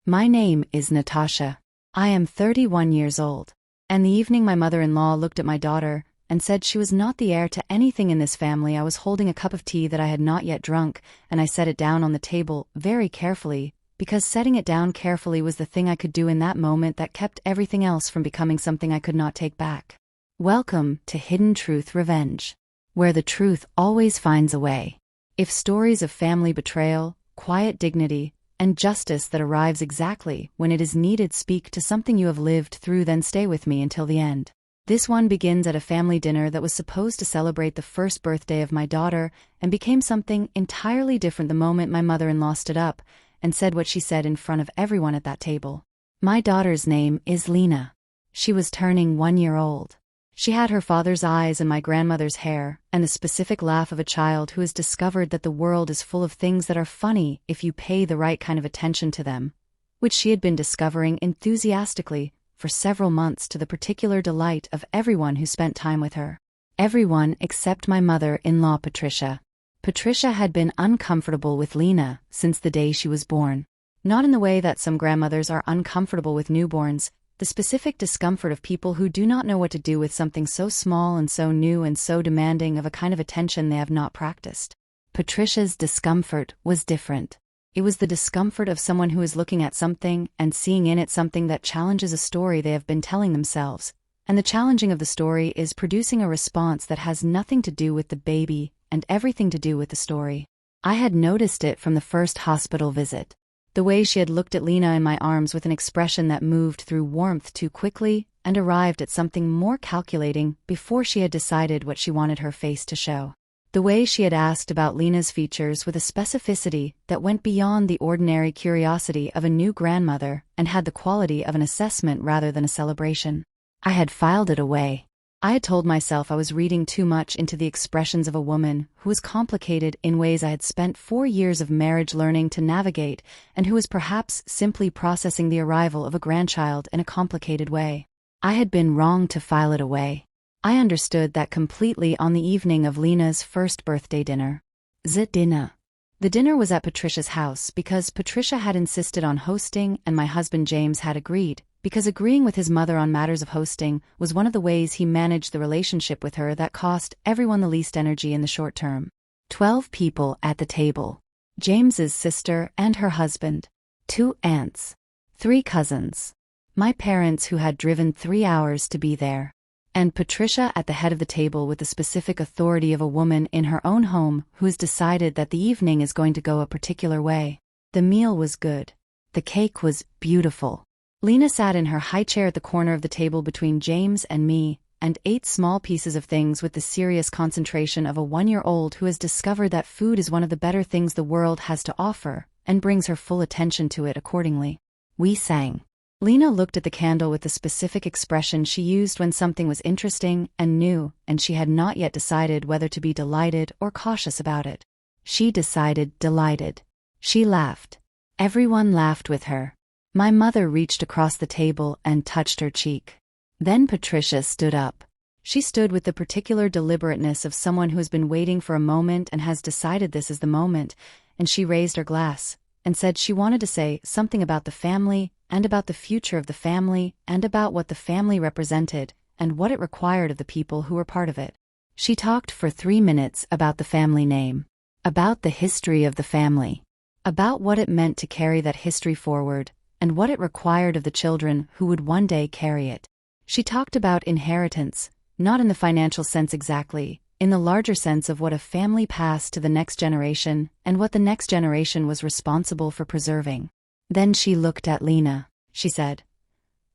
My name is Natasha. I am 31 years old. And the evening my mother-in-law looked at my daughter and said she was not the heir to anything in this family. I was holding a cup of tea that I had not yet drunk, and I set it down on the table very carefully, because setting it down carefully was the thing I could do in that moment that kept everything else from becoming something I could not take back. Welcome to Hidden Truth Revenge, where the truth always finds a way. If stories of family betrayal, quiet dignity, and justice that arrives exactly when it is needed speak to something you have lived through, then stay with me until the end. This one begins at a family dinner that was supposed to celebrate the first birthday of my daughter and became something entirely different the moment my mother-in-law stood up and said what she said in front of everyone at that table. My daughter's name is Lena. She was turning 1 year old. She had her father's eyes and my grandmother's hair, and the specific laugh of a child who has discovered that the world is full of things that are funny if you pay the right kind of attention to them, which she had been discovering enthusiastically for several months, to the particular delight of everyone who spent time with her. Everyone except my mother-in-law Patricia. Patricia had been uncomfortable with Lena since the day she was born. Not in the way that some grandmothers are uncomfortable with newborns, the specific discomfort of people who do not know what to do with something so small and so new and so demanding of a kind of attention they have not practiced. Patricia's discomfort was different. It was the discomfort of someone who is looking at something and seeing in it something that challenges a story they have been telling themselves, and the challenging of the story is producing a response that has nothing to do with the baby and everything to do with the story. I had noticed it from the first hospital visit. The way she had looked at Lena in my arms with an expression that moved through warmth too quickly and arrived at something more calculating before she had decided what she wanted her face to show. The way she had asked about Lena's features with a specificity that went beyond the ordinary curiosity of a new grandmother and had the quality of an assessment rather than a celebration. I had filed it away. I had told myself I was reading too much into the expressions of a woman who was complicated in ways I had spent 4 years of marriage learning to navigate, and who was perhaps simply processing the arrival of a grandchild in a complicated way. I had been wrong to file it away. I understood that completely on the evening of Lena's first birthday dinner. The dinner was at Patricia's house because Patricia had insisted on hosting and my husband James had agreed, because agreeing with his mother on matters of hosting was one of the ways he managed the relationship with her that cost everyone the least energy in the short term. 12 people at the table. James's sister and her husband. 2 aunts. 3 cousins. My parents who had driven 3 hours to be there. And Patricia at the head of the table with the specific authority of a woman in her own home who has decided that the evening is going to go a particular way. The meal was good. The cake was beautiful. Lena sat in her high chair at the corner of the table between James and me, and ate small pieces of things with the serious concentration of a 1-year-old who has discovered that food is one of the better things the world has to offer, and brings her full attention to it accordingly. We sang. Lena looked at the candle with the specific expression she used when something was interesting and new, and she had not yet decided whether to be delighted or cautious about it. She decided delighted. She laughed. Everyone laughed with her. My mother reached across the table and touched her cheek. Then Patricia stood up. She stood with the particular deliberateness of someone who has been waiting for a moment and has decided this is the moment, and she raised her glass and said she wanted to say something about the family and about the future of the family and about what the family represented and what it required of the people who were part of it. She talked for 3 minutes about the family name, about the history of the family, about what it meant to carry that history forward, and what it required of the children who would one day carry it. She talked about inheritance, not in the financial sense exactly, in the larger sense of what a family passed to the next generation and what the next generation was responsible for preserving. Then she looked at Lena. She said,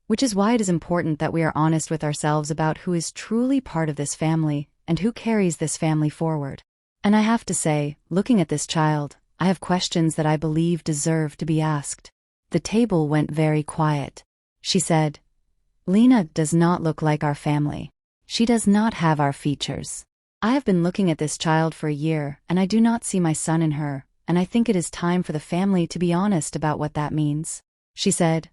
"Which is why it is important that we are honest with ourselves about who is truly part of this family and who carries this family forward. And I have to say, looking at this child, I have questions that I believe deserve to be asked." The table went very quiet. She said, "Lena does not look like our family. She does not have our features. I have been looking at this child for a year, and I do not see my son in her, and I think it is time for the family to be honest about what that means." She said,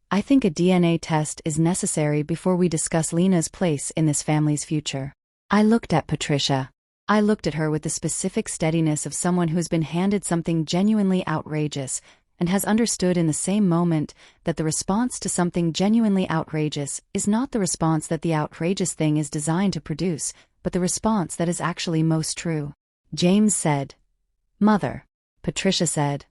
"I think a DNA test is necessary before we discuss Lena's place in this family's future." I looked at Patricia. I looked at her with the specific steadiness of someone who has been handed something genuinely outrageous, and has understood in the same moment that the response to something genuinely outrageous is not the response that the outrageous thing is designed to produce, but the response that is actually most true. James said, "Mother." Patricia said,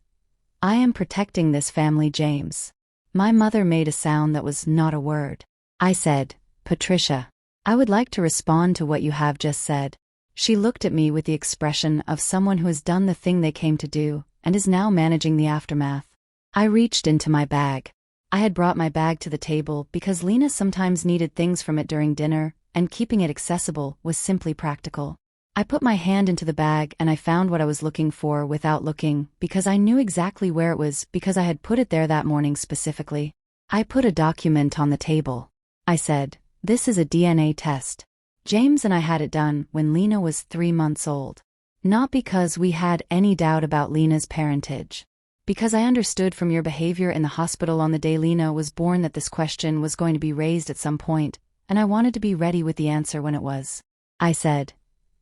"I am protecting this family, James." My mother made a sound that was not a word. I said, "Patricia, I would like to respond to what you have just said." She looked at me with the expression of someone who has done the thing they came to do and is now managing the aftermath. I reached into my bag. I had brought my bag to the table because Lena sometimes needed things from it during dinner, and keeping it accessible was simply practical. I put my hand into the bag and I found what I was looking for without looking, because I knew exactly where it was because I had put it there that morning specifically. I put a document on the table. I said, "This is a DNA test. James and I had it done when Lena was 3 months old. Not because we had any doubt about Lena's parentage. Because I understood from your behavior in the hospital on the day Lena was born that this question was going to be raised at some point, and I wanted to be ready with the answer when it was." I said,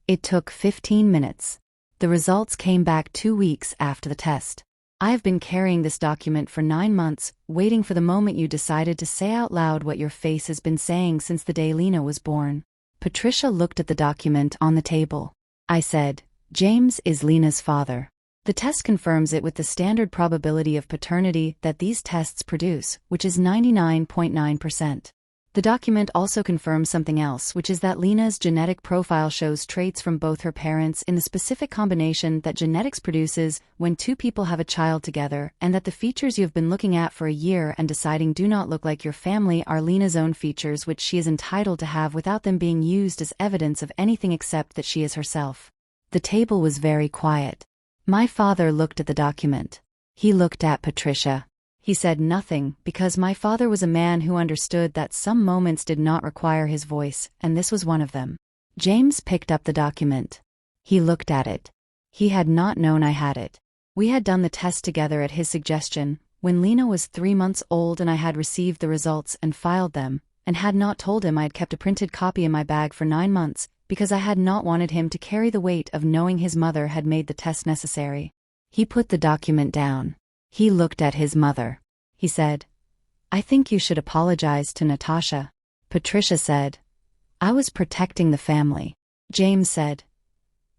"It took 15 minutes. The results came back 2 weeks after the test. I have been carrying this document for 9 months, waiting for the moment you decided to say out loud what your face has been saying since the day Lena was born." Patricia looked at the document on the table. I said, "James is Lena's father. The test confirms it with the standard probability of paternity that these tests produce, which is 99.9%. The document also confirms something else, which is that Lena's genetic profile shows traits from both her parents in the specific combination that genetics produces when two people have a child together, and that the features you have been looking at for a year and deciding do not look like your family are Lena's own features, which she is entitled to have without them being used as evidence of anything except that she is herself." The table was very quiet. My father looked at the document. He looked at Patricia. He said nothing, because my father was a man who understood that some moments did not require his voice, and this was one of them. James picked up the document. He looked at it. He had not known I had it. We had done the test together at his suggestion, when Lena was 3 months old, and I had received the results and filed them, and had not told him I had kept a printed copy in my bag for 9 months, because I had not wanted him to carry the weight of knowing his mother had made the test necessary. He put the document down. He looked at his mother. He said, "I think you should apologize to Natasha." Patricia said, "I was protecting the family." James said,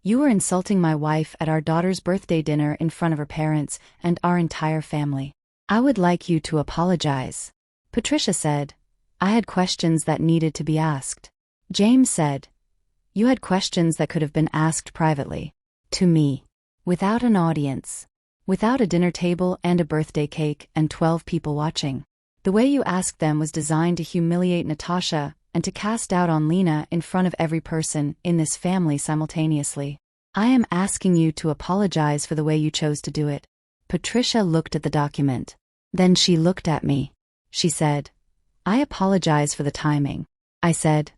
"You were insulting my wife at our daughter's birthday dinner in front of her parents and our entire family. I would like you to apologize." Patricia said, "I had questions that needed to be asked." James said, "You had questions that could have been asked privately. To me. Without an audience. Without a dinner table and a birthday cake and 12 people watching. The way you asked them was designed to humiliate Natasha and to cast doubt on Lena in front of every person in this family simultaneously. I am asking you to apologize for the way you chose to do it." Patricia looked at the document. Then she looked at me. She said, "I apologize for the timing." I said,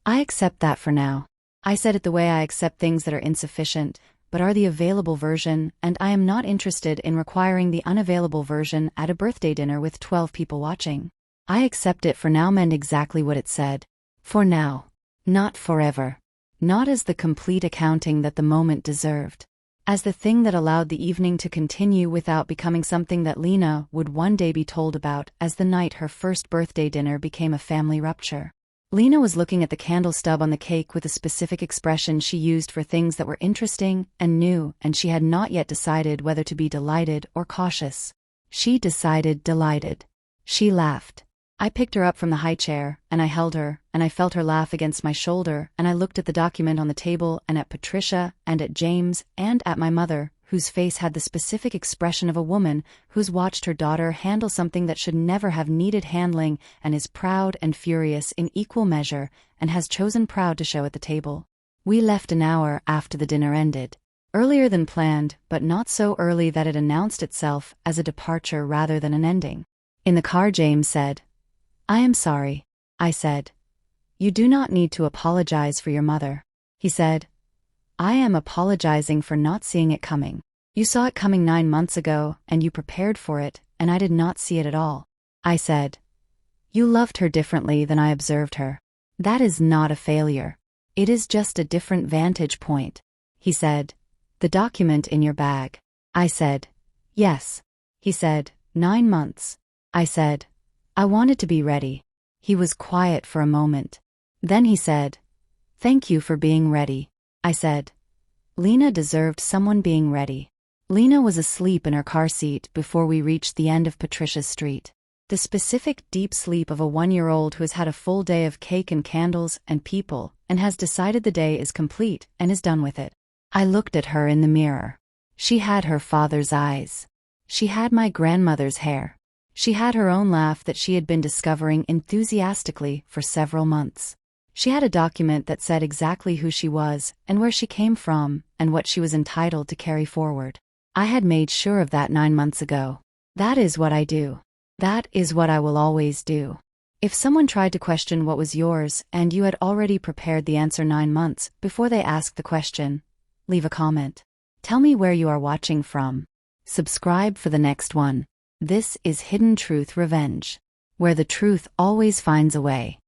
"I accept that for now." I said it the way I accept things that are insufficient, but are the available version, and I am not interested in requiring the unavailable version at a birthday dinner with 12 people watching. I accept it for now meant exactly what it said. For now. Not forever. Not as the complete accounting that the moment deserved. As the thing that allowed the evening to continue without becoming something that Lena would one day be told about, as the night her first birthday dinner became a family rupture. Lena was looking at the candle stub on the cake with a specific expression she used for things that were interesting and new, and she had not yet decided whether to be delighted or cautious. She decided delighted. She laughed. I picked her up from the high chair, and I held her, and I felt her laugh against my shoulder, and I looked at the document on the table, and at Patricia, and at James, and at my mother, whose face had the specific expression of a woman who's watched her daughter handle something that should never have needed handling, and is proud and furious in equal measure, and has chosen proud to show at the table. We left an hour after the dinner ended. Earlier than planned, but not so early that it announced itself as a departure rather than an ending. In the car, James said, "I am sorry." I said, "You do not need to apologize for your mother." He said, "I am apologizing for not seeing it coming. You saw it coming 9 months ago, and you prepared for it, and I did not see it at all." I said, "You loved her differently than I observed her. That is not a failure. It is just a different vantage point." He said, "The document in your bag." I said, "Yes." He said, 9 months. I said, I wanted to be ready. He was quiet for a moment. Then he said, thank you for being ready. I said, Lena deserved someone being ready. Lena was asleep in her car seat before we reached the end of Patricia's street. The specific deep sleep of a 1-year-old who has had a full day of cake and candles and people and has decided the day is complete and is done with it. I looked at her in the mirror. She had her father's eyes. She had my grandmother's hair. She had her own laugh that she had been discovering enthusiastically for several months. She had a document that said exactly who she was and where she came from and what she was entitled to carry forward. I had made sure of that 9 months ago. That is what I do. That is what I will always do. If someone tried to question what was yours and you had already prepared the answer 9 months before they asked the question, leave a comment. Tell me where you are watching from. Subscribe for the next one. This is Hidden Truth Revenge, where the truth always finds a way.